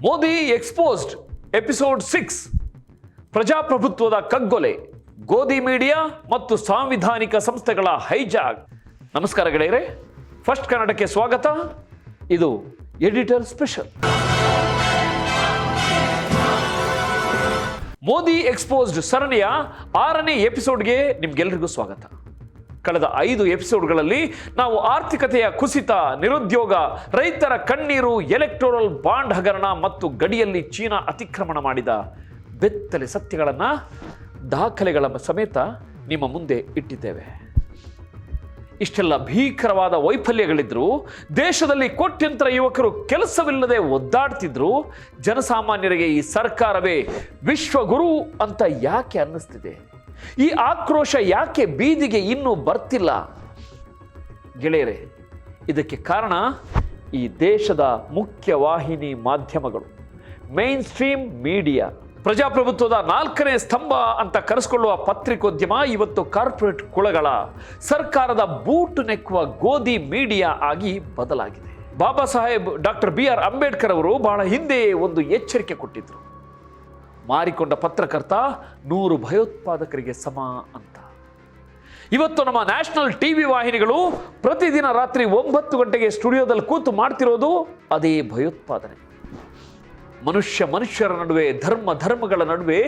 Modi exposed episode 6 ಪ್ರಜಾಪ್ರಭುತ್ವದ ಕಗ್ಗೊಲೆ, ಗೋಧಿ media ಮತ್ತು ಸಾಂವಿಧಾನಿಕ ಸಂಸ್ಥೆಗಳ ಹೈಜಾಕ್. ನಮಸ್ಕಾರ ಗೆಳೆಯರೇ, ಫಸ್ಟ್ ಕನ್ನಡಕ್ಕೆ ಸ್ವಾಗತ. ಇದು ಎಡಿಟರ್ ಸ್ಪೆಷಲ್. ಮೋದಿ ಎಕ್ಸ್ಪೋಸ್ಡ್ ಸರಣಿಯ 6ನೇ ಎಪಿಸೋಡ್ಗೆ ನಿಮ್ಗೆಲ್ಲರಿಗೂ ಸ್ವಾಗತ. ಕಳೆದ 5 ಎಪಿಸೋಡ್ಗಳಲ್ಲಿ ನಾವು ಆರ್ಥಿಕತೆಯ ಕುಸಿತ, ನಿರುದ್ಯೋಗ, ರೈತರ ಕಣ್ಣೀರು, ಎಲೆಕ್ಟೋರಲ್ ಬಾಂಡ್ ಹಗರಣ ಮತ್ತು ಗಡಿಯಲ್ಲಿ ಚೀನಾ ಅತಿಕ್ರಮಣ ಮಾಡಿದ ಬೆತ್ತಲೆ ಸತ್ಯಗಳನ್ನು ದಾಖಲೆಗಳ ಸಮೇತ ನಿಮ್ಮ ಮುಂದೆ ಇಟ್ಟಿದ್ದೇವೆ. ಇಷ್ಟೆಲ್ಲ ಭೀಕರವಾದ ವೈಫಲ್ಯಗಳಿದ್ರು, ದೇಶದಲ್ಲಿ ಕೋಟ್ಯಂತರ ಯುವಕರು ಕೆಲಸವಿಲ್ಲದೆ ಒದ್ದಾಡ್ತಿದ್ರು, ಜನಸಾಮಾನ್ಯರಿಗೆ ಈ ಸರ್ಕಾರವೇ ವಿಶ್ವಗುರು ಅಂತ ಯಾಕೆ ಅನ್ನಿಸ್ತಿದೆ? ಈ ಆಕ್ರೋಶ ಯಾಕೆ ಬೀದಿಗೆ ಇನ್ನೂ ಬರ್ತಿಲ್ಲ? ಗೆಳೆಯರೇ, ಇದಕ್ಕೆ ಕಾರಣ ಈ ದೇಶದ ಮುಖ್ಯವಾಹಿನಿ ಮಾಧ್ಯಮಗಳು, ಮೇನ್ ಸ್ಟ್ರೀಮ್ ಮೀಡಿಯಾ. ಪ್ರಜಾಪ್ರಭುತ್ವದ 4ನೇ ಸ್ತಂಭ ಅಂತ ಕರೆಸಿಕೊಳ್ಳುವ ಪತ್ರಿಕೋದ್ಯಮ ಇವತ್ತು ಕಾರ್ಪೊರೇಟ್ ಕುಳಗಳ, ಸರ್ಕಾರದ ಬೂಟು ನೆಕ್ಕುವ ಗೋಧಿ ಮೀಡಿಯಾ ಆಗಿ ಬದಲಾಗಿದೆ. ಬಾಬಾ ಸಾಹೇಬ್ ಡಾಕ್ಟರ್ BR ಅಂಬೇಡ್ಕರ್ ಅವರು ಬಹಳ ಹಿಂದೆ ಒಂದು ಎಚ್ಚರಿಕೆ ಕೊಟ್ಟಿದ್ರು. ಮಾರಿಕೊಂಡ ಪತ್ರಕರ್ತ 100 ಭಯೋತ್ಪಾದಕರಿಗೆ ಸಮ ಅಂತ. ಇವತ್ತು ನಮ್ಮ ನ್ಯಾಷನಲ್ ಟಿವಿ ವಾಹಿನಿಗಳು ಪ್ರತಿದಿನ ರಾತ್ರಿ 9 ಗಂಟೆಗೆ ಸ್ಟುಡಿಯೋದಲ್ಲಿ ಕೂತು ಮಾಡ್ತಿರೋದು ಅದೇ ಭಯೋತ್ಪಾದನೆ. ಮನುಷ್ಯರ ನಡುವೆ, ಧರ್ಮಗಳ ನಡುವೆ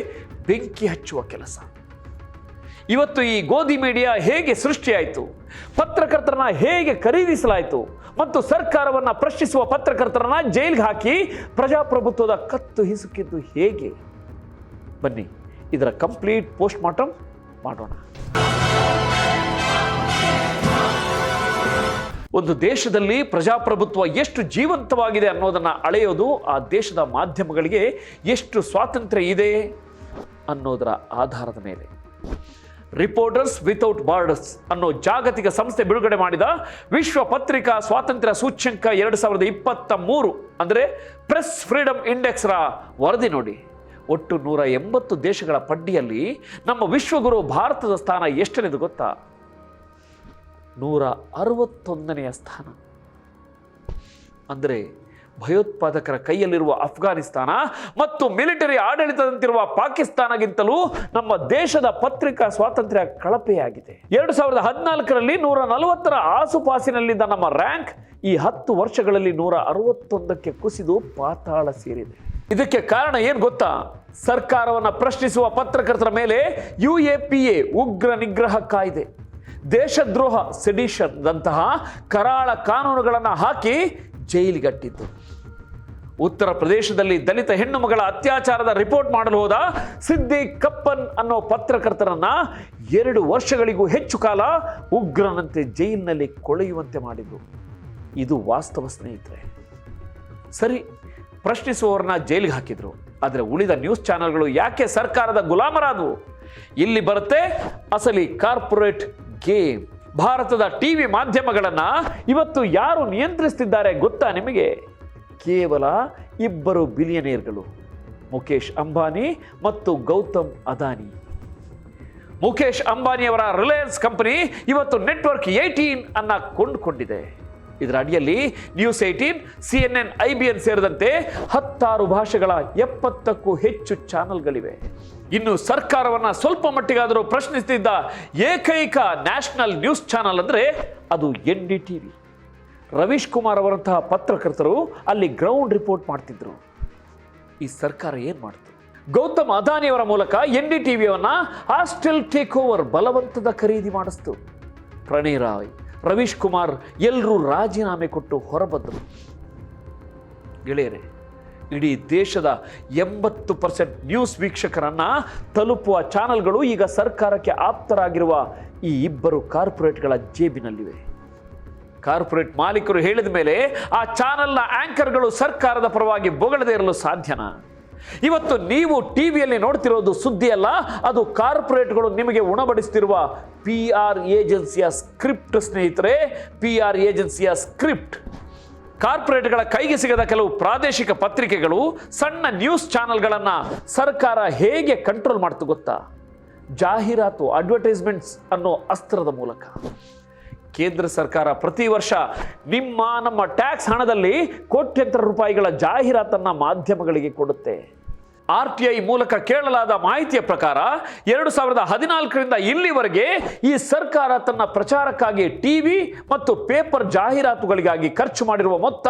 ಬೆಂಕಿ ಹಚ್ಚುವ ಕೆಲಸ. ಇವತ್ತು ಈ ಗೋಧಿ ಮೀಡಿಯಾ ಹೇಗೆ ಸೃಷ್ಟಿಯಾಯಿತು, ಪತ್ರಕರ್ತರನ್ನ ಹೇಗೆ ಖರೀದಿಸಲಾಯಿತು ಮತ್ತು ಸರ್ಕಾರವನ್ನು ಪ್ರಶ್ನಿಸುವ ಪತ್ರಕರ್ತರನ್ನ ಜೈಲಿಗೆ ಹಾಕಿ ಪ್ರಜಾಪ್ರಭುತ್ವದ ಕತ್ತು ಹಿಸುಕಿದ್ದು ಹೇಗೆ? ಬನ್ನಿ, ಇದರ ಕಂಪ್ಲೀಟ್ ಪೋಸ್ಟ್ ಮಾರ್ಟಮ್ ಮಾಡೋಣ. ಒಂದು ದೇಶದಲ್ಲಿ ಪ್ರಜಾಪ್ರಭುತ್ವ ಎಷ್ಟು ಜೀವಂತವಾಗಿದೆ ಅನ್ನೋದನ್ನು ಅಳೆಯೋದು ಆ ದೇಶದ ಮಾಧ್ಯಮಗಳಿಗೆ ಎಷ್ಟು ಸ್ವಾತಂತ್ರ್ಯ ಇದೆ ಅನ್ನೋದರ ಆಧಾರದ ಮೇಲೆ. ರಿಪೋರ್ಟರ್ಸ್ ವಿತೌಟ್ ಬಾರ್ಡರ್ಸ್ ಅನ್ನೋ ಜಾಗತಿಕ ಸಂಸ್ಥೆ ಬಿಡುಗಡೆ ಮಾಡಿದ ವಿಶ್ವ ಪತ್ರಿಕಾ ಸ್ವಾತಂತ್ರ್ಯ ಸೂಚ್ಯಂಕ 2023 ಅಂದರೆ ಪ್ರೆಸ್ ಫ್ರೀಡಮ್ ಇಂಡೆಕ್ಸ್ರ ವರದಿ ನೋಡಿ. ಒಟ್ಟು 180 ದೇಶಗಳ ಪಟ್ಟಿಯಲ್ಲಿ ನಮ್ಮ ವಿಶ್ವಗುರು ಭಾರತದ ಸ್ಥಾನ ಎಷ್ಟನೇದು ಗೊತ್ತಾ? 161ನೇ ಸ್ಥಾನ. ಅಂದರೆ ಭಯೋತ್ಪಾದಕರ ಕೈಯಲ್ಲಿರುವ ಅಫ್ಘಾನಿಸ್ತಾನ ಮತ್ತು ಮಿಲಿಟರಿ ಆಡಳಿತದಂತಿರುವ ಪಾಕಿಸ್ತಾನಗಿಂತಲೂ ನಮ್ಮ ದೇಶದ ಪತ್ರಿಕಾ ಸ್ವಾತಂತ್ರ್ಯ ಕಳಪೆಯಾಗಿದೆ. 2014ರಲ್ಲಿ 140ರ ಆಸುಪಾಸಿನಲ್ಲಿದ್ದ ನಮ್ಮ ರ್ಯಾಂಕ್ ಈ 10 ವರ್ಷಗಳಲ್ಲಿ 161ಕ್ಕೆ ಕುಸಿದು ಪಾತಾಳ ಸೇರಿದೆ. ಇದಕ್ಕೆ ಕಾರಣ ಏನು ಗೊತ್ತಾ? ಸರ್ಕಾರವನ್ನು ಪ್ರಶ್ನಿಸುವ ಪತ್ರಕರ್ತರ ಮೇಲೆ UAPA ಉಗ್ರ ನಿಗ್ರಹ ಕಾಯ್ದೆ, ದೇಶದ್ರೋಹ ಸೆಡಿಷನ್ ದಂತಹ ಕರಾಳ ಕಾನೂನುಗಳನ್ನು ಹಾಕಿ ಜೈಲಿಗಟ್ಟಿದ್ದು. ಉತ್ತರ ಪ್ರದೇಶದಲ್ಲಿ ದಲಿತ ಹೆಣ್ಣು ಮಗಳ ಅತ್ಯಾಚಾರದ ರಿಪೋರ್ಟ್ ಮಾಡಲು ಹೋದ ಸಿದ್ದಿಕ್ ಕಪ್ಪನ್ ಅನ್ನೋ ಪತ್ರಕರ್ತರನ್ನ 2 ವರ್ಷಗಳಿಗೂ ಹೆಚ್ಚು ಕಾಲ ಉಗ್ರನಂತೆ ಜೈಲಿನಲ್ಲಿ ಕೊಳೆಯುವಂತೆ ಮಾಡಿದ್ರು. ಇದು ವಾಸ್ತವ ಸ್ನೇಹಿತರೆ. ಸರಿ, ಪ್ರಶ್ನಿಸುವವರನ್ನ ಜೈಲಿಗೆ ಹಾಕಿದ್ರು, ಆದರೆ ಉಳಿದ ನ್ಯೂಸ್ ಚಾನೆಲ್ಗಳು ಯಾಕೆ ಸರ್ಕಾರದ ಗುಲಾಮರಾದವು? ಇಲ್ಲಿ ಬರುತ್ತೆ ಅಸಲಿ ಕಾರ್ಪೊರೇಟ್ ಗೇಮ್. ಭಾರತದ ಟಿವಿ ಮಾಧ್ಯಮಗಳನ್ನ ಇವತ್ತು ಯಾರು ನಿಯಂತ್ರಿಸುತ್ತಿದ್ದಾರೆ ಗೊತ್ತಾ ನಿಮಗೆ? ಕೇವಲ 2 ಬಿಲಿಯನೇರ್ಗಳು, ಮುಖೇಶ್ ಅಂಬಾನಿ ಮತ್ತು ಗೌತಮ್ ಅದಾನಿ. ಮುಖೇಶ್ ಅಂಬಾನಿಯವರ ರಿಲಯನ್ಸ್ ಕಂಪನಿ ಇವತ್ತು ನೆಟ್ವರ್ಕ್ 18 ಅನ್ನ ಕೊಂಡುಕೊಂಡಿದೆ. ಇದರ ಅಡಿಯಲ್ಲಿ ನ್ಯೂಸ್ 18, CNN, IBN ಸೇರಿದಂತೆ 16 ಭಾಷೆಗಳ 70ಕ್ಕೂ ಹೆಚ್ಚು ಚಾನೆಲ್ಗಳಿವೆ. ಇನ್ನು ಸರ್ಕಾರವನ್ನು ಸ್ವಲ್ಪ ಮಟ್ಟಿಗಾದರೂ ಪ್ರಶ್ನಿಸುತ್ತಿದ್ದ ಏಕೈಕ ನ್ಯಾಷನಲ್ ನ್ಯೂಸ್ ಚಾನೆಲ್ ಅಂದರೆ ಅದು NDTV. ರವೀಶ್ ಕುಮಾರ್ ಅವರಂತಹ ಪತ್ರಕರ್ತರು ಅಲ್ಲಿ ಗ್ರೌಂಡ್ ರಿಪೋರ್ಟ್ ಮಾಡ್ತಿದ್ರು. ಈ ಸರ್ಕಾರ ಏನು ಮಾಡ್ತು? ಗೌತಮ್ ಅದಾನಿಯವರ ಮೂಲಕ NDTVಯನ್ನು ಹಾಸ್ಟೆಲ್ ಟೇಕ್ ಓವರ್, ಬಲವಂತದ ಖರೀದಿ ಮಾಡಿಸ್ತು. ಪ್ರಣಯ್ ರಾಯ್, ರವೀಶ್ ಕುಮಾರ್ ಎಲ್ಲರೂ ರಾಜೀನಾಮೆ ಕೊಟ್ಟು ಹೊರಬಂದರು. ಗೆಳೆಯರೇ, ಇಡೀ ದೇಶದ 80% ನ್ಯೂಸ್ ವೀಕ್ಷಕರನ್ನ ತಲುಪುವ ಚಾನೆಲ್ಗಳು ಈಗ ಸರ್ಕಾರಕ್ಕೆ ಆಪ್ತರಾಗಿರುವ ಈ 2 ಕಾರ್ಪೊರೇಟ್ಗಳ ಜೇಬಿನಲ್ಲಿವೆ. ಕಾರ್ಪೊರೇಟ್ ಮಾಲೀಕರು ಹೇಳಿದ ಮೇಲೆ ಆ ಚಾನೆಲ್ನ ಆಂಕರ್ಗಳು ಸರ್ಕಾರದ ಪರವಾಗಿ ಬೊಗಳದೇ ಇರಲು ಸಾಧ್ಯನಾ? ಇವತ್ತು ನೀವು ಟಿವಿಯಲ್ಲಿ ನೋಡ್ತಿರೋದು ಸುದ್ದಿ ಅಲ್ಲ, ಅದು ಕಾರ್ಪೊರೇಟ್ಗಳು ನಿಮಗೆ ಉಣಬಡಿಸ್ತಿರುವ PR ಏಜೆನ್ಸಿಯ ಸ್ಕ್ರಿಪ್ಟ್ ಸ್ನೇಹಿತರೆ. PR ಏಜೆನ್ಸಿಯ ಸ್ಕ್ರಿಪ್ಟ್. ಕಾರ್ಪೊರೇಟ್ಗಳ ಕೈಗೆ ಸಿಗದ ಕೆಲವು ಪ್ರಾದೇಶಿಕ ಪತ್ರಿಕೆಗಳು, ಸಣ್ಣ ನ್ಯೂಸ್ ಚಾನೆಲ್ಗಳನ್ನು ಸರ್ಕಾರ ಹೇಗೆ ಕಂಟ್ರೋಲ್ ಮಾಡ್ತು ಗೊತ್ತಾ? ಜಾಹೀರಾತು, ಅಡ್ವರ್ಟೈಸ್ಮೆಂಟ್ಸ್ ಅನ್ನೋ ಅಸ್ತ್ರದ ಮೂಲಕ. ಕೇಂದ್ರ ಸರ್ಕಾರ ಪ್ರತಿ ವರ್ಷ ನಮ್ಮ ಟ್ಯಾಕ್ಸ್ ಹಣದಲ್ಲಿ ಕೋಟ್ಯಂತರ ರೂಪಾಯಿಗಳ ಜಾಹೀರಾತನ್ನ ಮಾಧ್ಯಮಗಳಿಗೆ ಕೊಡುತ್ತೆ. RTI ಮೂಲಕ ಕೇಳಲಾದ ಮಾಹಿತಿಯ ಪ್ರಕಾರ 2014ರಿಂದ ಇಲ್ಲಿವರೆಗೆ ಈ ಸರ್ಕಾರ ತನ್ನ ಪ್ರಚಾರಕ್ಕಾಗಿ ಟಿವಿ ಮತ್ತು ಪೇಪರ್ ಜಾಹೀರಾತುಗಳಿಗಾಗಿ ಖರ್ಚು ಮಾಡಿರುವ ಮೊತ್ತ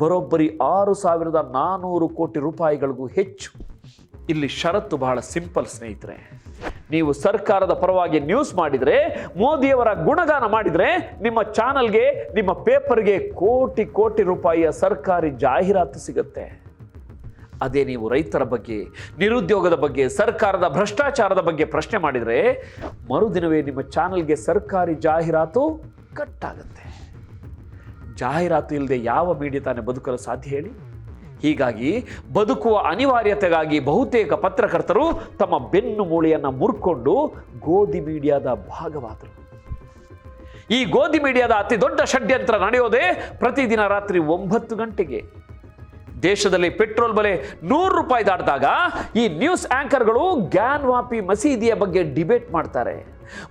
ಬರೋಬ್ಬರಿ 6,400 ಕೋಟಿ ರೂಪಾಯಿಗಳಿಗೂ ಹೆಚ್ಚು. ಇಲ್ಲಿ ಷರತ್ತು ಬಹಳ ಸಿಂಪಲ್ ಸ್ನೇಹಿತರೆ. ನೀವು ಸರ್ಕಾರದ ಪರವಾಗಿ ನ್ಯೂಸ್ ಮಾಡಿದರೆ, ಮೋದಿಯವರ ಗುಣಗಾನ ಮಾಡಿದರೆ, ನಿಮ್ಮ ಚಾನಲ್ಗೆ, ನಿಮ್ಮ ಪೇಪರ್ಗೆ ಕೋಟಿ ಕೋಟಿ ರೂಪಾಯಿಯ ಸರ್ಕಾರಿ ಜಾಹೀರಾತು ಸಿಗುತ್ತೆ. ಅದೇ ನೀವು ರೈತರ ಬಗ್ಗೆ, ನಿರುದ್ಯೋಗದ ಬಗ್ಗೆ, ಸರ್ಕಾರದ ಭ್ರಷ್ಟಾಚಾರದ ಬಗ್ಗೆ ಪ್ರಶ್ನೆ ಮಾಡಿದರೆ ಮರುದಿನವೇ ನಿಮ್ಮ ಚಾನಲ್ಗೆ ಸರ್ಕಾರಿ ಜಾಹೀರಾತು ಕಟ್ ಆಗುತ್ತೆ. ಜಾಹೀರಾತು ಇಲ್ಲದೆ ಯಾವ ಮೀಡಿಯಾ ತಾನೇ ಬದುಕಲು ಸಾಧ್ಯ ಹೇಳಿ? ಹೀಗಾಗಿ ಬದುಕುವ ಅನಿವಾರ್ಯತೆಗಾಗಿ ಬಹುತೇಕ ಪತ್ರಕರ್ತರು ತಮ್ಮ ಬೆನ್ನು ಮೂಳೆಯನ್ನು ಮುರ್ಕೊಂಡು ಗೋಧಿ ಮೀಡಿಯಾದ ಭಾಗವಾದರು. ಈ ಗೋಧಿ ಮೀಡಿಯಾದ ಅತಿ ದೊಡ್ಡ ಷಡ್ಯಂತ್ರ ನಡೆಯೋದೇ ಪ್ರತಿದಿನ ರಾತ್ರಿ 9 ಗಂಟೆಗೆ. ದೇಶದಲ್ಲಿ ಪೆಟ್ರೋಲ್ ಬೆಲೆ 100 ರೂಪಾಯಿ ದಾಟಿದಾಗ ಈ ನ್ಯೂಸ್ ಆಂಕರ್ಗಳು ಗ್ಯಾನ್ವಾಪಿ ಮಸೀದಿಯ ಬಗ್ಗೆ ಡಿಬೇಟ್ ಮಾಡ್ತಾರೆ.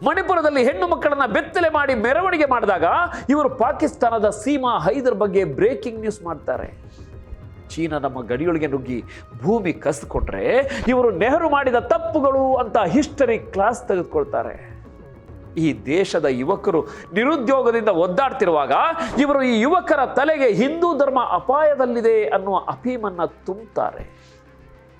ಮಣಿಪುರದಲ್ಲಿ ಹೆಣ್ಣು ಮಕ್ಕಳನ್ನ ಬೆತ್ತಲೆ ಮಾಡಿ ಮೆರವಣಿಗೆ ಮಾಡಿದಾಗ ಇವರು ಪಾಕಿಸ್ತಾನದ ಸೀಮಾ ಹೈದರ್ ಬಗ್ಗೆ ಬ್ರೇಕಿಂಗ್ ನ್ಯೂಸ್ ಮಾಡ್ತಾರೆ. ಚೀನಾ ನಮ್ಮ ಗಡಿಯೊಳಗೆ ನುಗ್ಗಿ ಭೂಮಿ ಕಸಿದುಕೊಂಡ್ರೆ ಇವರು ನೆಹರು ಮಾಡಿದ ತಪ್ಪುಗಳು ಅಂತ ಹಿಸ್ಟರಿ ಕ್ಲಾಸ್ ತೆಗೆದುಕೊಳ್ತಾರೆ. ಈ ದೇಶದ ಯುವಕರು ನಿರುದ್ಯೋಗದಿಂದ ಒದ್ದಾಡ್ತಿರುವಾಗ ಇವರು ಈ ಯುವಕರ ತಲೆಗೆ ಹಿಂದೂ ಧರ್ಮ ಅಪಾಯದಲ್ಲಿದೆ ಅನ್ನುವ ಅಫೀಮನ್ನ ತುಂಬುತ್ತಾರೆ.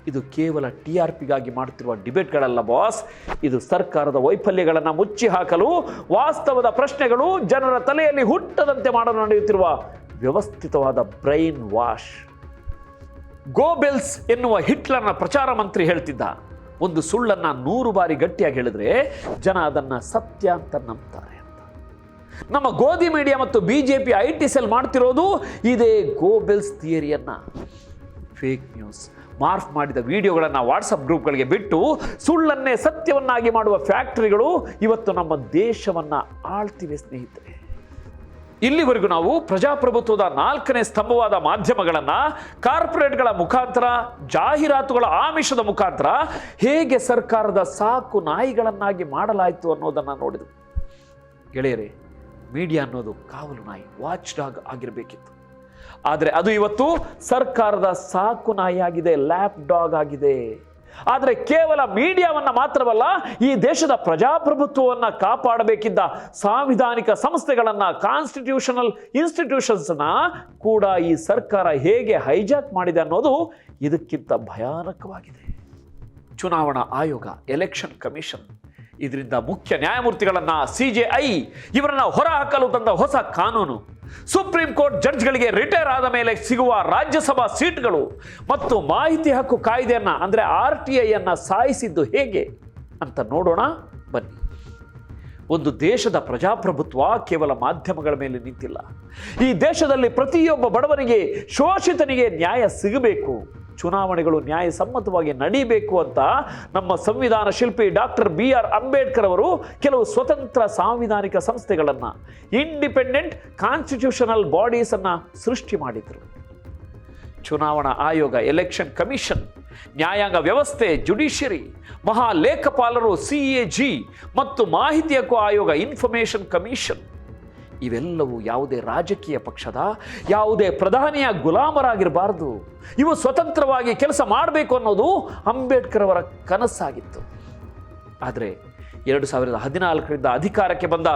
ಇದು ಕೇವಲ TRPಗಾಗಿ ಮಾಡುತ್ತಿರುವ ಡಿಬೇಟ್ಗಳಲ್ಲ ಬಾಸ್. ಇದು ಸರ್ಕಾರದ ವೈಫಲ್ಯಗಳನ್ನು ಮುಚ್ಚಿ ಹಾಕಲು, ವಾಸ್ತವದ ಪ್ರಶ್ನೆಗಳು ಜನರ ತಲೆಯಲ್ಲಿ ಹುಟ್ಟದಂತೆ ಮಾಡಲು ನಡೆಯುತ್ತಿರುವ ವ್ಯವಸ್ಥಿತವಾದ ಬ್ರೈನ್ ವಾಶ್. ಗೋಬೆಲ್ಸ್ ಎನ್ನುವ ಹಿಟ್ಲರ್ನ ಪ್ರಚಾರ ಮಂತ್ರಿ ಹೇಳ್ತಿದ್ದ, ಒಂದು ಸುಳ್ಳನ್ನ 100 ಬಾರಿ ಗಟ್ಟಿಯಾಗಿ ಹೇಳಿದ್ರೆ ಜನ ಅದನ್ನ ಸತ್ಯ ಅಂತ ನಂಬ್ತಾರೆ ಅಂತ. ನಮ್ಮ ಗೋಧಿ ಮೀಡಿಯಾ ಮತ್ತು BJP IT ಸೆಲ್ ಮಾಡ್ತಿರೋದು ಇದೇ ಗೋಬೆಲ್ಸ್ ಥಿಯರಿಯನ್ನ. ಫೇಕ್ ನ್ಯೂಸ್, ಮಾರ್ಫ್ ಮಾಡಿದ ವಿಡಿಯೋಗಳನ್ನು ವಾಟ್ಸಪ್ ಗ್ರೂಪ್ಗಳಿಗೆ ಬಿಟ್ಟು ಸುಳ್ಳನ್ನೇ ಸತ್ಯವನ್ನಾಗಿ ಮಾಡುವ ಫ್ಯಾಕ್ಟರಿಗಳು ಇವತ್ತು ನಮ್ಮ ದೇಶವನ್ನ ಆಳ್ತಿವೆ ಸ್ನೇಹಿತರೆ. ಇಲ್ಲಿವರೆಗೂ ನಾವು ಪ್ರಜಾಪ್ರಭುತ್ವದ 4ನೇ ಸ್ತಂಭವಾದ ಮಾಧ್ಯಮಗಳನ್ನ ಕಾರ್ಪೊರೇಟ್ಗಳ ಮುಖಾಂತರ, ಜಾಹೀರಾತುಗಳ ಆಮಿಷದ ಮುಖಾಂತರ ಹೇಗೆ ಸರ್ಕಾರದ ಸಾಕು ನಾಯಿಗಳನ್ನಾಗಿ ಮಾಡಲಾಯಿತು ಅನ್ನೋದನ್ನ ನೋಡಿದ್ರು. ಗೆಳೆಯರೇ, ಮೀಡಿಯಾ ಅನ್ನೋದು ಕಾವಲು ನಾಯಿ, ವಾಚ್ ಡಾಗ್ ಆಗಿರಬೇಕಿತ್ತು. ಆದರೆ ಅದು ಇವತ್ತು ಸರ್ಕಾರದ ಸಾಕು ನಾಯಿ ಆಗಿದೆ, ಲ್ಯಾಪ್ ಡಾಗ್ ಆಗಿದೆ. ಆದರೆ ಕೇವಲ ಮೀಡಿಯಾವನ್ನ ಮಾತ್ರವಲ್ಲ, ಈ ದೇಶದ ಪ್ರಜಾಪ್ರಭುತ್ವವನ್ನು ಕಾಪಾಡಬೇಕಿದ್ದ ಸಾಂವಿಧಾನಿಕ ಸಂಸ್ಥೆಗಳನ್ನ, ಕಾನ್ಸ್ಟಿಟ್ಯೂಷನಲ್ ಇನ್ಸ್ಟಿಟ್ಯೂಷನ್ಸ್ ಕೂಡ ಈ ಸರ್ಕಾರ ಹೇಗೆ ಹೈಜಾಕ್ ಮಾಡಿದೆ ಅನ್ನೋದು ಇದಕ್ಕಿಂತ ಭಯಾನಕವಾಗಿದೆ. ಚುನಾವಣಾ ಆಯೋಗ, ಎಲೆಕ್ಷನ್ ಕಮಿಷನ್, ಇದರಿಂದ ಮುಖ್ಯ ನ್ಯಾಯಮೂರ್ತಿಗಳನ್ನ, CJI ಇವರನ್ನ ಹೊರಹಾಕಲು ತಂದ ಹೊಸ ಕಾನೂನು, ಸುಪ್ರೀಂ ಕೋರ್ಟ್ ಜಡ್ಜ್ಗಳಿಗೆ ರಿಟೈರ್ ಆದ ಮೇಲೆ ಸಿಗುವ ರಾಜ್ಯಸಭಾ ಸೀಟ್ಗಳು ಮತ್ತು ಮಾಹಿತಿ ಹಕ್ಕು ಕಾಯ್ದೆಯನ್ನ ಅಂದ್ರೆ RTI ಸಾಯಿಸಿದ್ದು ಹೇಗೆ ಅಂತ ನೋಡೋಣ ಬನ್ನಿ. ಒಂದು ದೇಶದ ಪ್ರಜಾಪ್ರಭುತ್ವ ಕೇವಲ ಮಾಧ್ಯಮಗಳ ಮೇಲೆ ನಿಂತಿಲ್ಲ. ಈ ದೇಶದಲ್ಲಿ ಪ್ರತಿಯೊಬ್ಬ ಬಡವನಿಗೆ, ಶೋಷಿತನಿಗೆ ನ್ಯಾಯ ಸಿಗಬೇಕು, ಚುನಾವಣೆಗಳು ನ್ಯಾಯಸಮ್ಮತವಾಗಿ ನಡೀಬೇಕು ಅಂತ ನಮ್ಮ ಸಂವಿಧಾನ ಶಿಲ್ಪಿ ಡಾಕ್ಟರ್ BR ಅಂಬೇಡ್ಕರ್ ಅವರು ಕೆಲವು ಸ್ವತಂತ್ರ ಸಾಂವಿಧಾನಿಕ ಸಂಸ್ಥೆಗಳನ್ನು, ಇಂಡಿಪೆಂಡೆಂಟ್ ಕಾನ್ಸ್ಟಿಟ್ಯೂಷನಲ್ ಬಾಡೀಸ್ ಅನ್ನ ಸೃಷ್ಟಿ ಮಾಡಿದ್ರು. ಚುನಾವಣಾ ಆಯೋಗ, ಎಲೆಕ್ಷನ್ ಕಮಿಷನ್, ನ್ಯಾಯಾಂಗ ವ್ಯವಸ್ಥೆ, ಜುಡಿಷಿಯರಿ, ಮಹಾಲೇಖಪಾಲರು CAG ಮತ್ತು ಮಾಹಿತಿ ಹಕ್ಕು ಆಯೋಗ, ಇನ್ಫಾರ್ಮೇಷನ್ ಕಮಿಷನ್. ಇವೆಲ್ಲವೂ ಯಾವುದೇ ರಾಜಕೀಯ ಪಕ್ಷದ, ಯಾವುದೇ ಪ್ರಧಾನಿಯ ಗುಲಾಮರಾಗಿರಬಾರದು. ಇವು ಸ್ವತಂತ್ರವಾಗಿ ಕೆಲಸ ಮಾಡಬೇಕು ಅನ್ನೋದು ಅಂಬೇಡ್ಕರ್ ಅವರ ಕನಸಾಗಿತ್ತು. ಆದರೆ 2014ರಿಂದ ಅಧಿಕಾರಕ್ಕೆ ಬಂದ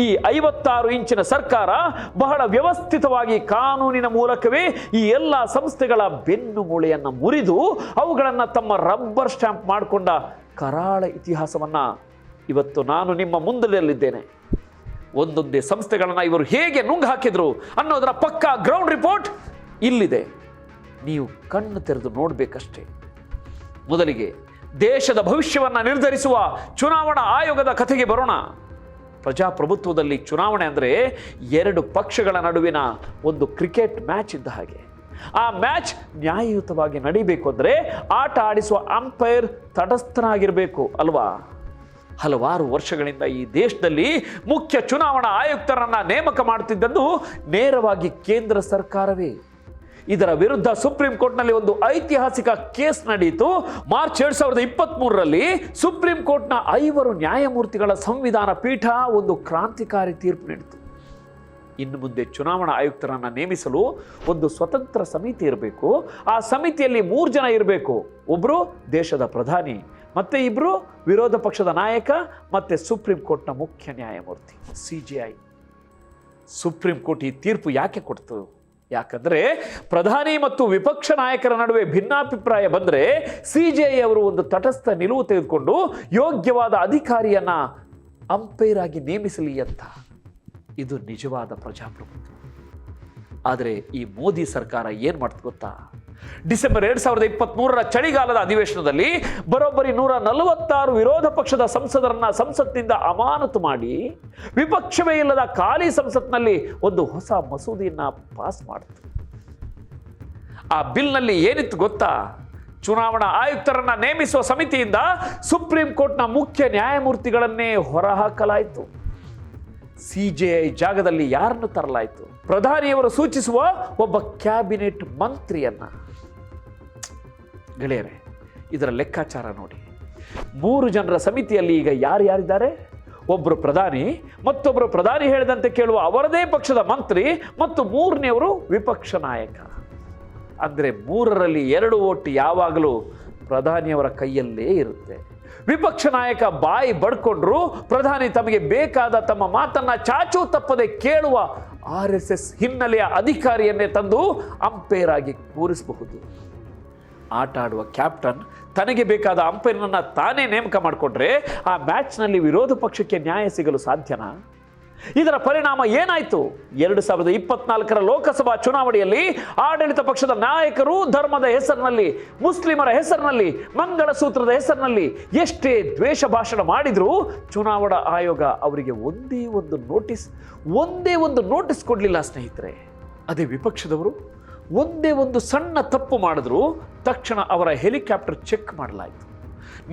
ಈ 56 ಇಂಚಿನ ಸರ್ಕಾರ ಬಹಳ ವ್ಯವಸ್ಥಿತವಾಗಿ ಕಾನೂನಿನ ಮೂಲಕವೇ ಈ ಎಲ್ಲ ಸಂಸ್ಥೆಗಳ ಬೆನ್ನು ಮೂಳೆಯನ್ನು ಮುರಿದು ಅವುಗಳನ್ನು ತಮ್ಮ ರಬ್ಬರ್ ಸ್ಟ್ಯಾಂಪ್ ಮಾಡಿಕೊಂಡ ಕರಾಳ ಇತಿಹಾಸವನ್ನ ಇವತ್ತು ನಾನು ನಿಮ್ಮ ಮುಂದಲ್ಲಿದ್ದೇನೆ. ಒಂದೊಂದೇ ಸಂಸ್ಥೆಗಳನ್ನು ಇವರು ಹೇಗೆ ನುಂಗು ಹಾಕಿದ್ರು ಅನ್ನೋದರ ಪಕ್ಕಾ ಗ್ರೌಂಡ್ ರಿಪೋರ್ಟ್ ಇಲ್ಲಿದೆ. ನೀವು ಕಣ್ಣು ತೆರೆದು ನೋಡಬೇಕಷ್ಟೇ. ಮೊದಲಿಗೆ ದೇಶದ ಭವಿಷ್ಯವನ್ನು ನಿರ್ಧರಿಸುವ ಚುನಾವಣಾ ಆಯೋಗದ ಕಥೆಗೆ ಬರೋಣ. ಪ್ರಜಾಪ್ರಭುತ್ವದಲ್ಲಿ ಚುನಾವಣೆ ಅಂದರೆ 2 ಪಕ್ಷಗಳ ನಡುವಿನ ಒಂದು ಕ್ರಿಕೆಟ್ ಮ್ಯಾಚ್ ಇದ್ದ ಹಾಗೆ. ಆ ಮ್ಯಾಚ್ ನ್ಯಾಯಯುತವಾಗಿ ನಡೀಬೇಕು ಅಂದರೆ ಆಟ ಆಡಿಸುವ ಅಂಪೈರ್ ತಟಸ್ಥನಾಗಿರಬೇಕು ಅಲ್ವಾ? ಹಲವಾರು ವರ್ಷಗಳಿಂದ ಈ ದೇಶದಲ್ಲಿ ಮುಖ್ಯ ಚುನಾವಣಾ ಆಯುಕ್ತರನ್ನ ನೇಮಕ ಮಾಡುತ್ತಿದ್ದದ್ದು ನೇರವಾಗಿ ಕೇಂದ್ರ ಸರ್ಕಾರವೇ. ಇದರ ವಿರುದ್ಧ ಸುಪ್ರೀಂ ಕೋರ್ಟ್ನಲ್ಲಿ ಒಂದು ಐತಿಹಾಸಿಕ ಕೇಸ್ ನಡೆಯಿತು. ಮಾರ್ಚ್ 2023ರಲ್ಲಿ ಸುಪ್ರೀಂ ಕೋರ್ಟ್ನ 5 ನ್ಯಾಯಮೂರ್ತಿಗಳ ಸಂವಿಧಾನ ಪೀಠ ಒಂದು ಕ್ರಾಂತಿಕಾರಿ ತೀರ್ಪು ನೀಡಿತು. ಇನ್ನು ಮುಂದೆ ಚುನಾವಣಾ ಆಯುಕ್ತರನ್ನು ನೇಮಿಸಲು ಒಂದು ಸ್ವತಂತ್ರ ಸಮಿತಿ ಇರಬೇಕು. ಆ ಸಮಿತಿಯಲ್ಲಿ 3 ಜನ ಇರಬೇಕು. ಒಬ್ಬರು ದೇಶದ ಪ್ರಧಾನಿ, ಮತ್ತೆ 2 ವಿರೋಧ ಪಕ್ಷದ ನಾಯಕ, ಮತ್ತೆ ಸುಪ್ರೀಂ ಕೋರ್ಟ್ನ ಮುಖ್ಯ ನ್ಯಾಯಮೂರ್ತಿ. CJI ಸುಪ್ರೀಂ ಕೋರ್ಟ್ ಈ ತೀರ್ಪು ಯಾಕೆ ಕೊಡ್ತು? ಯಾಕಂದ್ರೆ ಪ್ರಧಾನಿ ಮತ್ತು ವಿಪಕ್ಷ ನಾಯಕರ ನಡುವೆ ಭಿನ್ನಾಭಿಪ್ರಾಯ ಬಂದರೆ CJI ಅವರು ಒಂದು ತಟಸ್ಥ ನಿಲುವು ತೆಗೆದುಕೊಂಡು ಯೋಗ್ಯವಾದ ಅಧಿಕಾರಿಯನ್ನ ಅಂಪೈರ್ ಆಗಿ ನೇಮಿಸಲಿ ಅಂತ. ಇದು ನಿಜವಾದ ಪ್ರಜಾಪ್ರಭುತ್ವ. ಆದರೆ ಈ ಮೋದಿ ಸರ್ಕಾರ ಏನ್ ಮಾಡ್ತು ಗೊತ್ತಾ? ಡಿಸೆಂಬರ್ 2023ರ ಚಳಿಗಾಲದ ಅಧಿವೇಶನದಲ್ಲಿ ಬರೋಬ್ಬರಿ 146 ವಿರೋಧ ಪಕ್ಷದ ಸಂಸದರನ್ನ ಸಂಸತ್ನಿಂದ ಅಮಾನತು ಮಾಡಿ ವಿಪಕ್ಷವೇ ಇಲ್ಲದ ಖಾಲಿ ಸಂಸತ್ನಲ್ಲಿ ಒಂದು ಹೊಸ ಮಸೂದೆಯನ್ನ ಪಾಸ್ ಮಾಡಿತು. ಆ ಬಿಲ್ನಲ್ಲಿ ಏನಿತ್ತು ಗೊತ್ತಾ? ಚುನಾವಣಾ ಆಯುಕ್ತರನ್ನ ನೇಮಿಸುವ ಸಮಿತಿಯಿಂದ ಸುಪ್ರೀಂ ಕೋರ್ಟ್ನ ಮುಖ್ಯ ನ್ಯಾಯಮೂರ್ತಿಗಳನ್ನೇ ಹೊರಹಾಕಲಾಯಿತು. CJI ಜಾಗದಲ್ಲಿ ಯಾರನ್ನು ತರಲಾಯಿತು? ಪ್ರಧಾನಿಯವರು ಸೂಚಿಸುವ ಒಬ್ಬ ಕ್ಯಾಬಿನೆಟ್ ಮಂತ್ರಿಯನ್ನ. ಗೆಳೆಯರೆ, ಇದರ ಲೆಕ್ಕಾಚಾರ ನೋಡಿ. 3 ಜನರ ಸಮಿತಿಯಲ್ಲಿ ಈಗ ಯಾರ್ಯಾರಿದ್ದಾರೆ? ಒಬ್ಬರು ಪ್ರಧಾನಿ, ಮತ್ತೊಬ್ಬರು ಪ್ರಧಾನಿ ಹೇಳಿದಂತೆ ಕೇಳುವ ಅವರದೇ ಪಕ್ಷದ ಮಂತ್ರಿ, ಮತ್ತು 3ನೇವರು ವಿಪಕ್ಷ ನಾಯಕ. ಅಂದ್ರೆ 3ರಲ್ಲಿ 2 ಓಟ್ ಯಾವಾಗಲೂ ಪ್ರಧಾನಿಯವರ ಕೈಯಲ್ಲೇ ಇರುತ್ತೆ. ವಿಪಕ್ಷ ನಾಯಕ ಬಾಯಿ ಬಡ್ಕೊಂಡ್ರು ಪ್ರಧಾನಿ ತಮಗೆ ಬೇಕಾದ ತಮ್ಮ ಮಾತನ್ನ ಚಾಚೂ ತಪ್ಪದೆ ಕೇಳುವ RSS ಹಿನ್ನೆಲೆಯ ಅಧಿಕಾರಿಯನ್ನೇ ತಂದು ಅಂಪೈರ್ ಆಗಿ ಕೂರಿಸಬಹುದು. ಆಟ ಆಡುವ ಕ್ಯಾಪ್ಟನ್ ತನಗೆ ಬೇಕಾದ ಅಂಪೈರ್ನನ್ನ ತಾನೇ ನೇಮಕ ಮಾಡಿಕೊಂಡ್ರೆ ಆ ಮ್ಯಾಚ್ನಲ್ಲಿ ವಿರೋಧ ಪಕ್ಷಕ್ಕೆ ನ್ಯಾಯ ಸಿಗಲು ಸಾಧ್ಯನಾ? ಇದರ ಪರಿಣಾಮ ಏನಾಯ್ತು? 2024ರ ಲೋಕಸಭಾ ಚುನಾವಣೆಯಲ್ಲಿ ಆಡಳಿತ ಪಕ್ಷದ ನಾಯಕರು ಧರ್ಮದ ಹೆಸರಿನಲ್ಲಿ, ಮುಸ್ಲಿಮರ ಹೆಸರಿನಲ್ಲಿ, ಮಂಗಳಸೂತ್ರದ ಹೆಸರಿನಲ್ಲಿ ಎಷ್ಟೇ ದ್ವೇಷ ಭಾಷಣ ಮಾಡಿದ್ರು ಚುನಾವಣಾ ಆಯೋಗ ಅವರಿಗೆ ಒಂದೇ ಒಂದು ನೋಟಿಸ್ ಕೊಡಲಿಲ್ಲ ಸ್ನೇಹಿತರೆ. ಅದೇ ವಿಪಕ್ಷದವರು ಒಂದೇ ಒಂದು ಸಣ್ಣ ತಪ್ಪು ಮಾಡಿದ್ರು ತಕ್ಷಣ ಅವರ ಹೆಲಿಕಾಪ್ಟರ್ ಚೆಕ್ ಮಾಡಲಾಯಿತು,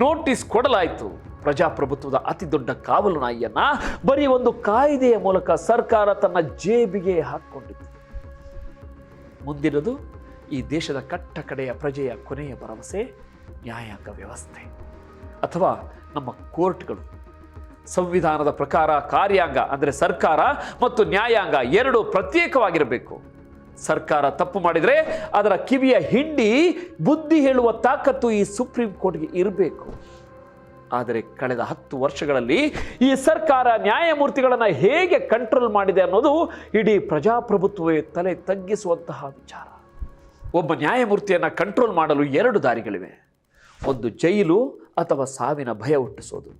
ನೋಟಿಸ್ ಕೊಡಲಾಯಿತು. ಪ್ರಜಾಪ್ರಭುತ್ವದ ಅತಿ ದೊಡ್ಡ ಕಾವಲು ನಾಯಿಯನ್ನ ಬರೀ ಒಂದು ಕಾಯ್ದೆಯ ಮೂಲಕ ಸರ್ಕಾರ ತನ್ನ ಜೇಬಿಗೆ ಹಾಕಿಕೊಂಡಿತ್ತು. ಮುಂದಿನದು ಈ ದೇಶದ ಕಟ್ಟ ಕಡೆಯ ಪ್ರಜೆಯ ಕೊನೆಯ ಭರವಸೆ ನ್ಯಾಯಾಂಗ ವ್ಯವಸ್ಥೆ ಅಥವಾ ನಮ್ಮ ಕೋರ್ಟ್ಗಳು. ಸಂವಿಧಾನದ ಪ್ರಕಾರ ಕಾರ್ಯಾಂಗ ಅಂದರೆ ಸರ್ಕಾರ ಮತ್ತು ನ್ಯಾಯಾಂಗ 2 ಪ್ರತ್ಯೇಕವಾಗಿರಬೇಕು. ಸರ್ಕಾರ ತಪ್ಪು ಮಾಡಿದರೆ ಅದರ ಕಿವಿಯ ಹಿಂಡಿ ಬುದ್ಧಿ ಹೇಳುವ ತಾಕತ್ತು ಈ ಸುಪ್ರೀಂ ಕೋರ್ಟ್ಗೆ ಇರಬೇಕು. ಆದರೆ ಕಳೆದ 10 ವರ್ಷಗಳಲ್ಲಿ ಈ ಸರ್ಕಾರ ನ್ಯಾಯಮೂರ್ತಿಗಳನ್ನು ಹೇಗೆ ಕಂಟ್ರೋಲ್ ಮಾಡಿದೆ ಅನ್ನೋದು ಇಡೀ ಪ್ರಜಾಪ್ರಭುತ್ವವೇ ತಲೆ ತಗ್ಗಿಸುವಂತಹ ವಿಚಾರ. ಒಬ್ಬ ನ್ಯಾಯಮೂರ್ತಿಯನ್ನು ಕಂಟ್ರೋಲ್ ಮಾಡಲು 2 ದಾರಿಗಳಿವೆ. ಒಂದು ಜೈಲು ಅಥವಾ ಸಾವಿನ ಭಯ ಹುಟ್ಟಿಸೋದು.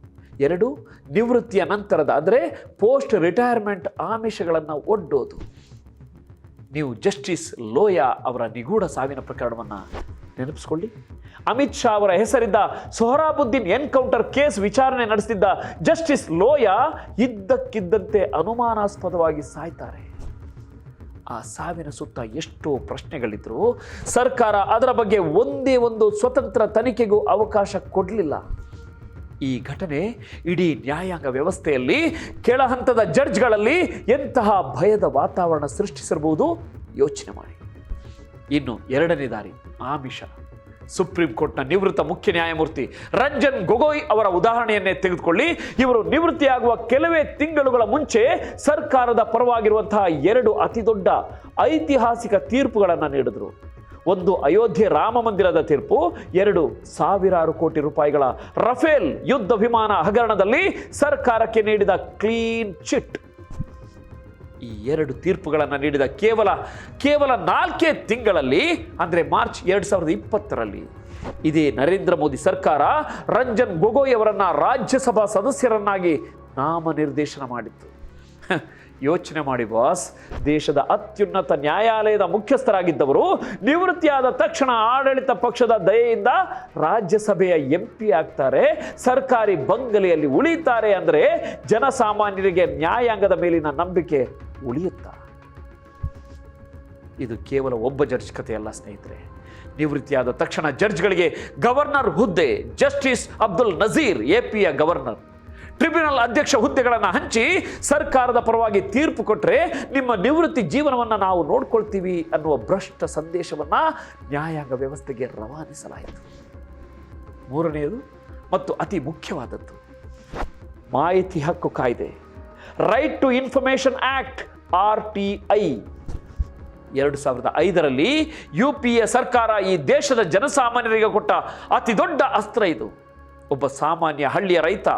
2 ನಿವೃತ್ತಿಯ ನಂತರದ ಅಂದರೆ ಪೋಸ್ಟ್ ರಿಟೈರ್ಮೆಂಟ್ ಆಮಿಷಗಳನ್ನು ಒಡ್ಡೋದು. ನೀವು ಜಸ್ಟಿಸ್ ಲೋಯಾ ಅವರ ನಿಗೂಢ ಸಾವಿನ ಪ್ರಕರಣವನ್ನು ನೆನಪಿಸ್ಕೊಳ್ಳಿ. ಅಮಿತ್ ಶಾ ಅವರ ಹೆಸರಿದ್ದ ಸೊಹರಾಬುದ್ದೀನ್ ಎನ್ಕೌಂಟರ್ ಕೇಸ್ ವಿಚಾರಣೆ ನಡೆಸಿದ್ದ ಜಸ್ಟಿಸ್ ಲೋಯಾ ಇದ್ದಕ್ಕಿದ್ದಂತೆ ಅನುಮಾನಾಸ್ಪದವಾಗಿ ಸಾಯ್ತಾರೆ. ಆ ಸಾವಿನ ಸುತ್ತ ಎಷ್ಟೋ ಪ್ರಶ್ನೆಗಳಿದ್ರು ಸರ್ಕಾರ ಅದರ ಬಗ್ಗೆ ಒಂದೇ ಒಂದು ಸ್ವತಂತ್ರ ತನಿಖೆಗೂ ಅವಕಾಶ ಕೊಡಲಿಲ್ಲ. ಈ ಘಟನೆ ಇಡೀ ನ್ಯಾಯಾಂಗ ವ್ಯವಸ್ಥೆಯಲ್ಲಿ ಕೆಳ ಹಂತದ ಜಡ್ಜ್ಗಳಲ್ಲಿ ಎಂತಹ ಭಯದ ವಾತಾವರಣ ಸೃಷ್ಟಿಸಿರಬಹುದು ಯೋಚನೆ ಮಾಡಿ. ಇನ್ನು 2ನೇ ದಾರಿ ಆಮಿಷ. ಸುಪ್ರೀಂ ಕೋರ್ಟ್ನ ನಿವೃತ್ತ ಮುಖ್ಯ ನ್ಯಾಯಮೂರ್ತಿ ರಂಜನ್ ಗೊಗೊಯ್ ಅವರ ಉದಾಹರಣೆಯನ್ನೇ ತೆಗೆದುಕೊಳ್ಳಿ. ಇವರು ನಿವೃತ್ತಿಯಾಗುವ ಕೆಲವೇ ತಿಂಗಳುಗಳ ಮುಂಚೆ ಸರ್ಕಾರದ ಪರವಾಗಿರುವಂತಹ 2 ಅತಿ ದೊಡ್ಡ ಐತಿಹಾಸಿಕ ತೀರ್ಪುಗಳನ್ನು ನೀಡಿದ್ರು. ಒಂದು ಅಯೋಧ್ಯೆ ರಾಮ ಮಂದಿರದ ತೀರ್ಪು, 2 ಸಾವಿರಾರು ಕೋಟಿ ರೂಪಾಯಿಗಳ ರಫೇಲ್ ಯುದ್ಧ ವಿಮಾನ ಹಗರಣದಲ್ಲಿ ಸರ್ಕಾರಕ್ಕೆ ನೀಡಿದ ಕ್ಲೀನ್ ಚಿಟ್. ಈ 2 ತೀರ್ಪುಗಳನ್ನು ನೀಡಿದ ಕೇವಲ 4 ತಿಂಗಳಲ್ಲಿ ಅಂದರೆ ಮಾರ್ಚ್ 2020ರಲ್ಲಿ ಇದೇ ನರೇಂದ್ರ ಮೋದಿ ಸರ್ಕಾರ ರಂಜನ್ ಗೊಗೊಯ್ ಅವರನ್ನ ರಾಜ್ಯಸಭಾ ಸದಸ್ಯರನ್ನಾಗಿ ನಾಮನಿರ್ದೇಶನ ಮಾಡಿತ್ತು. ಯೋಚನೆ ಮಾಡಿ ಬಾಸ್, ದೇಶದ ಅತ್ಯುನ್ನತ ನ್ಯಾಯಾಲಯದ ಮುಖ್ಯಸ್ಥರಾಗಿದ್ದವರು ನಿವೃತ್ತಿಯಾದ ತಕ್ಷಣ ಆಡಳಿತ ಪಕ್ಷದ ದಯೆಯಿಂದ ರಾಜ್ಯಸಭೆಯ MP ಆಗ್ತಾರೆ, ಸರ್ಕಾರಿ ಬಂಗಲೆಯಲ್ಲಿ ಉಳಿತಾರೆ. ಅಂದರೆ ಜನಸಾಮಾನ್ಯರಿಗೆ ನ್ಯಾಯಾಂಗದ ಮೇಲಿನ ನಂಬಿಕೆ ಉಳಿಯುತ್ತಾ? ಇದು ಕೇವಲ ಒಬ್ಬ ಜಡ್ಜ್ ಕಥೆಯಲ್ಲ ಸ್ನೇಹಿತರೆ. ನಿವೃತ್ತಿಯಾದ ತಕ್ಷಣ ಜಡ್ಜ್ಗಳಿಗೆ ಗವರ್ನರ್ ಹುದ್ದೆ, ಜಸ್ಟಿಸ್ ಅಬ್ದುಲ್ ನಜೀರ್ APಯ ಗವರ್ನರ್, ಟ್ರಿಬ್ಯುನಲ್ ಅಧ್ಯಕ್ಷ ಹುದ್ದೆಗಳನ್ನು ಹಂಚಿ ಸರ್ಕಾರದ ಪರವಾಗಿ ತೀರ್ಪು ಕೊಟ್ಟರೆ ನಿಮ್ಮ ನಿವೃತ್ತಿ ಜೀವನವನ್ನು ನಾವು ನೋಡ್ಕೊಳ್ತೀವಿ ಅನ್ನುವ ಭ್ರಷ್ಟ ಸಂದೇಶವನ್ನ ನ್ಯಾಯಾಂಗ ವ್ಯವಸ್ಥೆಗೆ ರವಾನಿಸಲಾಯಿತು. 3ನೇದು ಮತ್ತು ಅತಿ ಮುಖ್ಯವಾದದ್ದು ಮಾಹಿತಿ ಹಕ್ಕು ಕಾಯ್ದೆ, right to information act RTI. 2005ರಲ್ಲಿ UPA ಸರ್ಕಾರ ಈ ದೇಶದ ಜನಸಾಮಾನ್ಯರಿಗೆ ಕೊಟ್ಟ ಅತಿ ದೊಡ್ಡ ಅಸ್ತ್ರ ಇದು. ಒಬ್ಬ ಸಾಮಾನ್ಯ ಹಳ್ಳಿಯ ರೈತ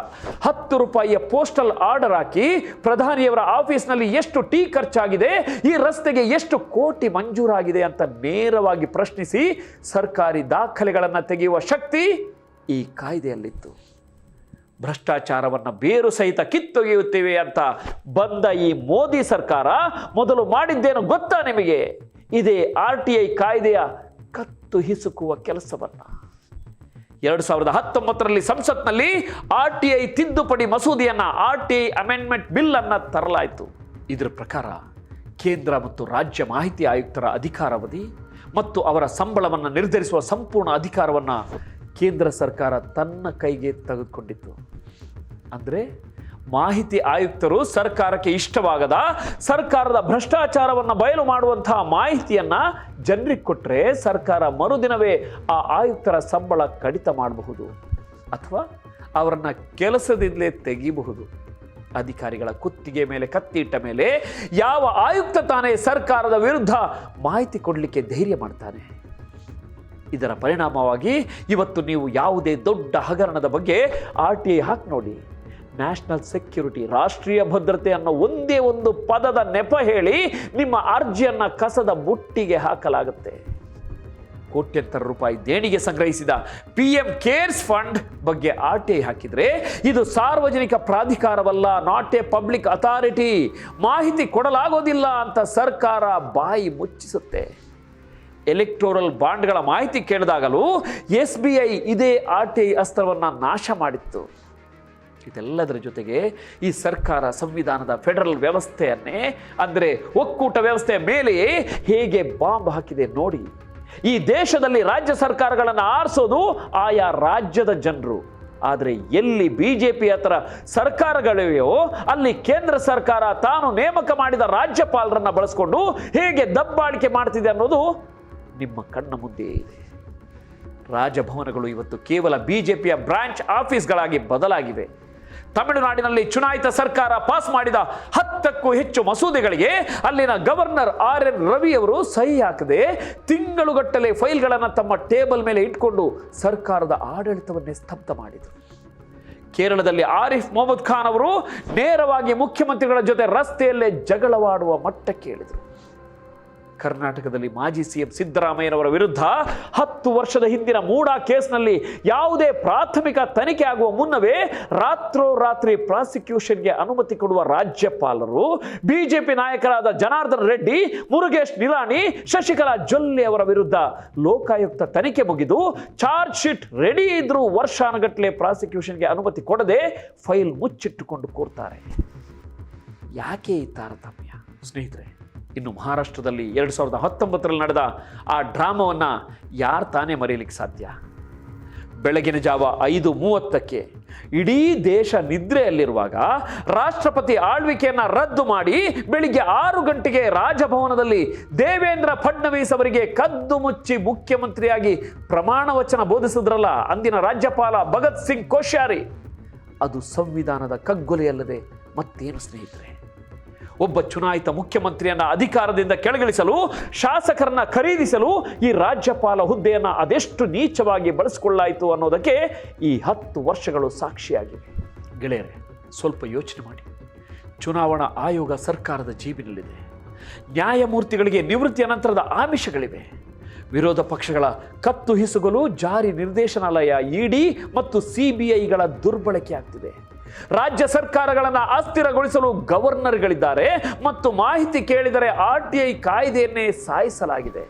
10 ರೂಪಾಯಿಯ ಪೋಸ್ಟಲ್ ಆರ್ಡರ್ ಹಾಕಿ ಪ್ರಧಾನಿಯವರ ಆಫೀಸ್ನಲ್ಲಿ ಎಷ್ಟು ಟೀ ಖರ್ಚಾಗಿದೆ, ಈ ರಸ್ತೆಗೆ ಎಷ್ಟು ಕೋಟಿ ಮಂಜೂರಾಗಿದೆ ಅಂತ ನೇರವಾಗಿ ಪ್ರಶ್ನಿಸಿ ಸರ್ಕಾರಿ ದಾಖಲೆಗಳನ್ನು ತೆಗೆಯುವ ಶಕ್ತಿ ಈ ಕಾಯ್ದೆಯಲ್ಲಿತ್ತು. ಭ್ರಷ್ಟಾಚಾರವನ್ನು ಬೇರು ಸಹಿತ ಕಿತ್ತೊಗೆಯುತ್ತೇವೆ ಅಂತ ಬಂದ ಈ ಮೋದಿ ಸರ್ಕಾರ ಮೊದಲು ಮಾಡಿದ್ದೇನು ಗೊತ್ತಾ ನಿಮಗೆ? ಇದೇ RTI ಕಾಯ್ದೆಯ ಕತ್ತು ಹಿಸುಕುವ ಕೆಲಸವನ್ನ 2019ರಲ್ಲಿ ಸಂಸತ್ನಲ್ಲಿ RTI ತಿದ್ದುಪಡಿ ಮಸೂದೆಯನ್ನ RTI ಅಮೆಂಡ್ಮೆಂಟ್ ಬಿಲ್ ಅನ್ನ ತರಲಾಯಿತು. ಇದರ ಪ್ರಕಾರ ಕೇಂದ್ರ ಮತ್ತು ರಾಜ್ಯ ಮಾಹಿತಿ ಆಯುಕ್ತರ ಅಧಿಕಾರಾವಧಿ ಮತ್ತು ಅವರ ಸಂಬಳವನ್ನು ನಿರ್ಧರಿಸುವ ಸಂಪೂರ್ಣ ಅಧಿಕಾರವನ್ನು ಕೇಂದ್ರ ಸರ್ಕಾರ ತನ್ನ ಕೈಗೆ ತೆಗೆದುಕೊಂಡಿತ್ತು. ಅಂದರೆ ಮಾಹಿತಿ ಆಯುಕ್ತರು ಸರ್ಕಾರಕ್ಕೆ ಇಷ್ಟವಾಗದ ಸರ್ಕಾರದ ಭ್ರಷ್ಟಾಚಾರವನ್ನು ಬಯಲು ಮಾಡುವಂತಹ ಮಾಹಿತಿಯನ್ನ ಜನರಿಗೆ ಕೊಟ್ಟರೆ ಸರ್ಕಾರ ಮರುದಿನವೇ ಆ ಆಯುಕ್ತರ ಸಂಬಳ ಕಡಿತ ಮಾಡಬಹುದು ಅಥವಾ ಅವರನ್ನ ಕೆಲಸದಿಂದಲೇ ತೆಗೆಯಬಹುದು. ಅಧಿಕಾರಿಗಳ ಕುತ್ತಿಗೆ ಮೇಲೆ ಕತ್ತಿಟ್ಟ ಮೇಲೆ ಯಾವ ಆಯುಕ್ತ ತಾನೇ ಸರ್ಕಾರದ ವಿರುದ್ಧ ಮಾಹಿತಿ ಕೊಡಲಿಕ್ಕೆ ಧೈರ್ಯ ಮಾಡ್ತಾನೆ? ಇದರ ಪರಿಣಾಮವಾಗಿ ಇವತ್ತು ನೀವು ಯಾವುದೇ ದೊಡ್ಡ ಹಗರಣದ ಬಗ್ಗೆ RTI ಹಾಕಿ ನೋಡಿ, ನ್ಯಾಷನಲ್ ಸೆಕ್ಯೂರಿಟಿ, ರಾಷ್ಟ್ರೀಯ ಭದ್ರತೆ ಅನ್ನೋ ಒಂದೇ ಒಂದು ಪದದ ನೆಪ ಹೇಳಿ ನಿಮ್ಮ ಅರ್ಜಿಯನ್ನ ಕಸದ ಬುಟ್ಟಿಗೆ ಹಾಕಲಾಗುತ್ತೆ. ಕೋಟ್ಯಂತರ ರೂಪಾಯಿ ದೇಣಿಗೆ ಸಂಗ್ರಹಿಸಿದ PM ಕೇರ್ಸ್ ಫಂಡ್ ಬಗ್ಗೆ RTI ಹಾಕಿದ್ರೆ ಇದು ಸಾರ್ವಜನಿಕ ಪ್ರಾಧಿಕಾರವಲ್ಲ, ನಾಟ್ ಎ ಪಬ್ಲಿಕ್ ಅಥಾರಿಟಿ, ಮಾಹಿತಿ ಕೊಡಲಾಗೋದಿಲ್ಲ ಅಂತ ಸರ್ಕಾರ ಬಾಯಿ ಮುಚ್ಚಿಸುತ್ತೆ. ಎಲೆಕ್ಟೋರಲ್ ಬಾಂಡ್ಗಳ ಮಾಹಿತಿ ಕೇಳಿದಾಗಲೂ SBI ಇದೇ RTI ಅಸ್ತ್ರವನ್ನು ನಾಶ ಮಾಡಿತ್ತು. ಇದೆಲ್ಲದರ ಜೊತೆಗೆ ಈ ಸರ್ಕಾರ ಸಂವಿಧಾನದ ಫೆಡರಲ್ ವ್ಯವಸ್ಥೆಯನ್ನೇ ಅಂದರೆ ಒಕ್ಕೂಟ ವ್ಯವಸ್ಥೆಯ ಮೇಲೆಯೇ ಹೇಗೆ ಬಾಂಬ್ ಹಾಕಿದೆ ನೋಡಿ. ಈ ದೇಶದಲ್ಲಿ ರಾಜ್ಯ ಸರ್ಕಾರಗಳನ್ನು ಆರಿಸೋದು ಆಯಾ ರಾಜ್ಯದ ಜನರು. ಆದರೆ ಎಲ್ಲಿ BJP ಹತ್ರ ಸರ್ಕಾರಗಳಿವೆಯೋ ಅಲ್ಲಿ ಕೇಂದ್ರ ಸರ್ಕಾರ ತಾನು ನೇಮಕ ಮಾಡಿದ ರಾಜ್ಯಪಾಲರನ್ನ ಬಳಸಿಕೊಂಡು ಹೇಗೆ ದಬ್ಬಾಳಿಕೆ ಮಾಡ್ತಿದೆ ಅನ್ನೋದು ನಿಮ್ಮ ಕಣ್ಣ ಮುಂದೆ ಇದೆ. ರಾಜಭವನಗಳು ಇವತ್ತು ಕೇವಲ BJPಯ ಬ್ರಾಂಚ್ ಆಫೀಸ್ಗಳಾಗಿ ಬದಲಾಗಿವೆ. ತಮಿಳುನಾಡಿನಲ್ಲಿ ಚುನಾಯಿತ ಸರ್ಕಾರ ಪಾಸ್ ಮಾಡಿದ 10ಕ್ಕೂ ಹೆಚ್ಚು ಮಸೂದೆಗಳಿಗೆ ಅಲ್ಲಿನ ಗವರ್ನರ್ RN ರವಿ ಅವರು ಸಹಿ ಹಾಕದೆ ತಿಂಗಳುಗಟ್ಟಲೆ ಫೈಲ್ಗಳನ್ನು ತಮ್ಮ ಟೇಬಲ್ ಮೇಲೆ ಇಟ್ಕೊಂಡು ಸರ್ಕಾರದ ಆಡಳಿತವನ್ನೇ ಸ್ತಬ್ಧ ಮಾಡಿದರು. ಕೇರಳದಲ್ಲಿ ಆರಿಫ್ ಮೊಹಮ್ಮದ್ ಖಾನ್ ಅವರು ನೇರವಾಗಿ ಮುಖ್ಯಮಂತ್ರಿಗಳ ಜೊತೆ ರಸ್ತೆಯಲ್ಲೇ ಜಗಳವಾಡುವ ಮಟ್ಟಕ್ಕೆ ಇಳಿದರು. ಕರ್ನಾಟಕದಲ್ಲಿ ಮಾಜಿ CM ಸಿದ್ದರಾಮಯ್ಯನವರ ವಿರುದ್ಧ 10 ವರ್ಷದ ಹಿಂದಿನ ಮೂಡಾ ಕೇಸ್ನಲ್ಲಿ ಯಾವುದೇ ಪ್ರಾಥಮಿಕ ತನಿಖೆ ಆಗುವ ಮುನ್ನವೇ ರಾತ್ರೋರಾತ್ರಿ ಪ್ರಾಸಿಕ್ಯೂಷನ್ಗೆ ಅನುಮತಿ ಕೊಡುವ ರಾಜ್ಯಪಾಲರು BJP ನಾಯಕರಾದ ಜನಾರ್ದನ್ ರೆಡ್ಡಿ, ಮುರುಗೇಶ್ ನಿರಾಣಿ, ಶಶಿಕಲಾ ಜೊಲ್ಲೆ ಅವರ ವಿರುದ್ಧ ಲೋಕಾಯುಕ್ತ ತನಿಖೆ ಮುಗಿದು ಚಾರ್ಜ್ ಶೀಟ್ ರೆಡಿ ಇದ್ರೂ ವರ್ಷಾನುಗಟ್ಟಲೆ ಪ್ರಾಸಿಕ್ಯೂಷನ್ಗೆ ಅನುಮತಿ ಕೊಡದೆ ಫೈಲ್ ಮುಚ್ಚಿಟ್ಟುಕೊಂಡು ಕೂರ್ತಾರೆ. ಯಾಕೆ ಈ ತಾರತಮ್ಯ ಸ್ನೇಹಿತರೆ? ಇನ್ನು ಮಹಾರಾಷ್ಟ್ರದಲ್ಲಿ 2019ರಲ್ಲಿ ನಡೆದ ಆ ಡ್ರಾಮಾವನ್ನು ಯಾರು ತಾನೇ ಮರೆಯಲಿಕ್ಕೆ ಸಾಧ್ಯ? ಬೆಳಗಿನ ಜಾವ 5:30ಕ್ಕೆ ಇಡೀ ದೇಶ ನಿದ್ರೆಯಲ್ಲಿರುವಾಗ ರಾಷ್ಟ್ರಪತಿ ಆಳ್ವಿಕೆಯನ್ನು ರದ್ದು ಮಾಡಿ ಬೆಳಿಗ್ಗೆ 6 ಗಂಟೆಗೆ ರಾಜಭವನದಲ್ಲಿ ದೇವೇಂದ್ರ ಫಡ್ನವೀಸ್ ಅವರಿಗೆ ಕದ್ದು ಮುಚ್ಚಿ ಮುಖ್ಯಮಂತ್ರಿಯಾಗಿ ಪ್ರಮಾಣ ವಚನ ಬೋಧಿಸಿದ್ರಲ್ಲ ಅಂದಿನ ರಾಜ್ಯಪಾಲ ಭಗತ್ ಸಿಂಗ್ ಕೋಶ್ಯಾರಿ, ಅದು ಸಂವಿಧಾನದ ಕಗ್ಗೊಲೆಯಲ್ಲದೆ ಮತ್ತೇನು ಸ್ನೇಹಿತರೆ? ಒಬ್ಬ ಚುನಾಯಿತ ಮುಖ್ಯಮಂತ್ರಿಯನ್ನ ಅಧಿಕಾರದಿಂದ ಕೆಳಗಿಳಿಸಲು, ಶಾಸಕರನ್ನ ಖರೀದಿಸಲು ಈ ರಾಜ್ಯಪಾಲ ಹುದ್ದೆಯನ್ನು ಅದೆಷ್ಟು ನೀಚವಾಗಿ ಬಳಸಿಕೊಳ್ಳಾಯಿತು ಅನ್ನೋದಕ್ಕೆ ಈ 10 ವರ್ಷಗಳು ಸಾಕ್ಷಿಯಾಗಿವೆ. ಗೆಳೆಯರೆ, ಸ್ವಲ್ಪ ಯೋಚನೆ ಮಾಡಿ. ಚುನಾವಣಾ ಆಯೋಗ ಸರ್ಕಾರದ ಜೀಬಿನಲ್ಲಿದೆ. ನ್ಯಾಯಮೂರ್ತಿಗಳಿಗೆ ನಿವೃತ್ತಿಯ ನಂತರದ ಆಮಿಷಗಳಿವೆ. ವಿರೋಧ ಪಕ್ಷಗಳ ಕತ್ತು ಹಿಸುಗಲು ಜಾರಿ ನಿರ್ದೇಶನಾಲಯ ED ಮತ್ತು CBIಗಳ ದುರ್ಬಳಕೆ ಆಗ್ತಿದೆ. ರಾಜ್ಯ ಸರ್ಕಾರಗಳನ್ನು ಅಸ್ಥಿರಗೊಳಿಸಲು ಗವರ್ನರ್ಗಳಿದ್ದಾರೆ ಮತ್ತು ಮಾಹಿತಿ ಕೇಳಿದರೆ RTI ಕಾಯ್ದೆಯನ್ನೇ ಸಾಯಿಸಲಾಗಿದೆ.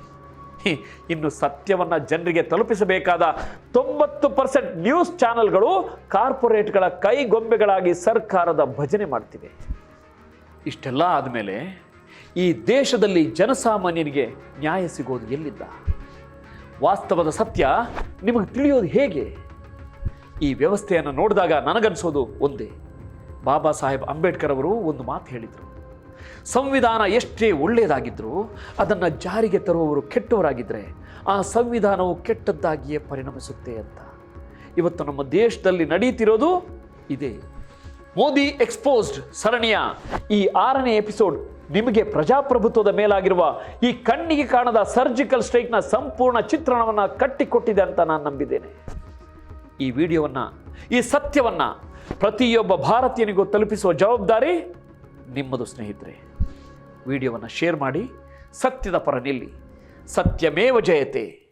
ಇನ್ನು ಸತ್ಯವನ್ನ ಜನರಿಗೆ ತಲುಪಿಸಬೇಕಾದ 90% ನ್ಯೂಸ್ ಚಾನೆಲ್ಗಳು ಕಾರ್ಪೊರೇಟ್ಗಳ ಕೈಗೊಂಬೆಗಳಾಗಿ ಸರ್ಕಾರದ ಭಜನೆ ಮಾಡ್ತಿವೆ. ಇಷ್ಟೆಲ್ಲ ಆದಮೇಲೆ ಈ ದೇಶದಲ್ಲಿ ಜನಸಾಮಾನ್ಯನಿಗೆ ನ್ಯಾಯ ಸಿಗೋದು ಎಲ್ಲಿಂದ? ವಾಸ್ತವದ ಸತ್ಯ ನಿಮಗೆ ತಿಳಿಯೋದು ಹೇಗೆ? ಈ ವ್ಯವಸ್ಥೆಯನ್ನು ನೋಡಿದಾಗ ನನಗನ್ಸೋದು ಒಂದೇ. ಬಾಬಾ ಸಾಹೇಬ್ ಅಂಬೇಡ್ಕರ್ ಅವರು ಒಂದು ಮಾತು ಹೇಳಿದರು, ಸಂವಿಧಾನ ಎಷ್ಟೇ ಒಳ್ಳೆಯದಾಗಿದ್ದರೂ ಅದನ್ನು ಜಾರಿಗೆ ತರುವವರು ಕೆಟ್ಟವರಾಗಿದ್ದರೆ ಆ ಸಂವಿಧಾನವು ಕೆಟ್ಟದ್ದಾಗಿಯೇ ಪರಿಣಮಿಸುತ್ತೆ ಅಂತ. ಇವತ್ತು ನಮ್ಮ ದೇಶದಲ್ಲಿ ನಡೀತಿರೋದು ಇದೇ. ಮೋದಿ ಎಕ್ಸ್ಪೋಸ್ಡ್ ಸರಣಿಯ ಈ 6ನೇ ಎಪಿಸೋಡ್ ನಿಮಗೆ ಪ್ರಜಾಪ್ರಭುತ್ವದ ಮೇಲಾಗಿರುವ ಈ ಕಣ್ಣಿಗೆ ಕಾಣದ ಸರ್ಜಿಕಲ್ ಸ್ಟ್ರೈಕ್ನ ಸಂಪೂರ್ಣ ಚಿತ್ರಣವನ್ನು ಕಟ್ಟಿಕೊಟ್ಟಿದೆ ಅಂತ ನಾನು ನಂಬಿದ್ದೇನೆ. ಈ ವಿಡಿಯೋವನ್ನು, ಈ ಸತ್ಯವನ್ನು ಪ್ರತಿಯೊಬ್ಬ ಭಾರತೀಯನಿಗೂ ತಲುಪಿಸುವ ಜವಾಬ್ದಾರಿ ನಿಮ್ಮದು ಸ್ನೇಹಿತರೆ. ವಿಡಿಯೋವನ್ನು ಶೇರ್ ಮಾಡಿ, ಸತ್ಯದ ಪರ ನಿಲ್ಲಿ. ಸತ್ಯಮೇವ ಜಯತೆ.